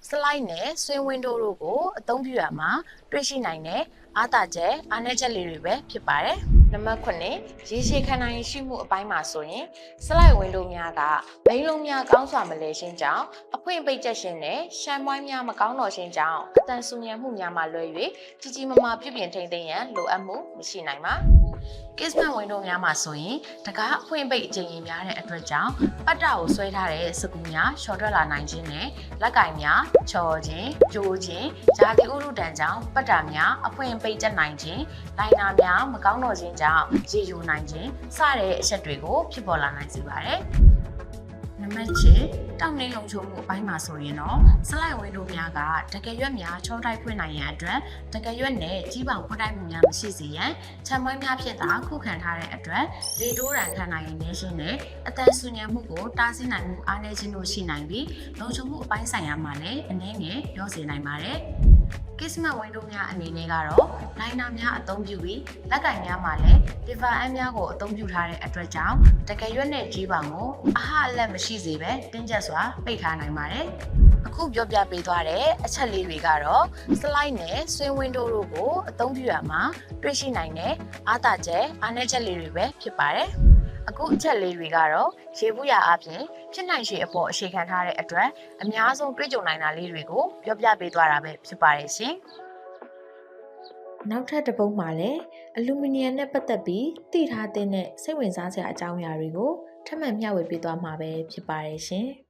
slide နဲ့ swing window တို့ကိုအသုံးပြုရမှာတွေ့ရှိနိုင်တဲ့အားသာချက်အားနည်းချက်လေးတွေပဲဖြစ်ပါတယ်။နံပါတ်9ရေရှည်ခံနိုင်ရှိမှုအပိုင်းမှာဆိုရင် slide window များကဘိန်းလုံးများကောင်းစွာမလဲရှင်းကြောင်းအဖွင့်ပိတ်ချက်ရှင်နဲ့ရှမ်းမွိုင်းများမကောင်းတော့ရှင်းကြောင်းအတန်ဆူညံမှုများမှာလွဲ၍ကြီးကြီးမားမားပြုပြင်ထိန်းသိမ်းရန်လိုအပ်မှုမရှိနိုင်ပါ။ Casement window များမှာဆိုရင်တကားအဖွင့်ပိတ်အကျဉ်းများတဲ့အတွက်ကြောင့်ပတ်တာကိုဆွဲထားတဲ့စကူများရှော့ထွက်လာနိုင်ခြင်းနဲ့လက်ကင်များချော်ခြင်း၊ကျိုးခြင်း၊ဂျာတီဥရုတန်ကြောင့်ပတ်တာများအဖွင့်ပိတ်ကျနိုင်ခြင်း၊လိုင်နာများမကောင်းတော့ခြင်းကြောင့်ရေယိုနိုင်ခြင်းစတဲ့အချက်တွေကိုဖြစ်ပေါ်လာနိုင်စေပါတယ်။နံပါတ်6တောက်နှင်းလုံခြုံမှုအပိုင်းမှာဆိုရင်တော့ slide window များကတကယ်ရွက်များချောတိုက်ဖွင့်နိုင်ရန်အတွက်တကယ်ရွက်နဲ့ကြီးပေါင်ဖွင့်တိုက်မှုများမရှိစေရန်ခြံမွေးများဖြင့်သာခုခံထားတဲ့အတွက်လေတိုးရန်ခံနိုင်ရင်းနေရှင်နဲ့အတန်ဆူညံမှုကိုတားဆီးနိုင်မှုအားနည်းခြင်းတို့ရှိနိုင်ပြီးလုံခြုံမှုအပိုင်းဆိုင်ရာမှာလည်းအနည်းငယ်လျော့စေနိုင်ပါတယ်။ Casement window များအနေနဲ့ကတော့လိုင်နာများအသုံးပြုပြီးလက်ကင်များမှာလည်း lever arm များကိုအသုံးပြုထားတဲ့အတွက်ကြောင့်တကယ်ရွက်နဲ့ကြီးပေါင်ကိုအဟအလက်မရှိစေပဲတင်းကျပ်စွာပိတ်ထားနိုင်ပါတယ်။အခုပြောပြပေးသွားတဲ့အချက်လေးတွေကတော့ slide နဲ့ swing window တို့ကိုအသုံးပြုရမှာတွေ့ရှိနိုင်တဲ့အားသာချက်အားနည်းချက်လေးတွေပဲဖြစ်ပါတယ်။အခုအချက်လေးတွေကတော့ရေဘူးရာအပြင်ဖြစ်နိုင်ခြေအပေါ်အခြေခံထားတဲ့အတွက်အများဆုံးတွေ့ကြုံနိုင်တာလေးတွေကိုပြောပြပေးသွားတာပဲဖြစ်ပါတယ်ရှင်။နောက်ထပ်တစ်ပုဒ်မှာလည်းအလူမီနီယံနဲ့ပတ်သက်ပြီးသိထားတဲ့စိတ်ဝင်စားစရာအကြောင်းအရာတွေကိုထပ်မံမျှဝေပေးသွားမှာပဲဖြစ်ပါတယ်ရှင်။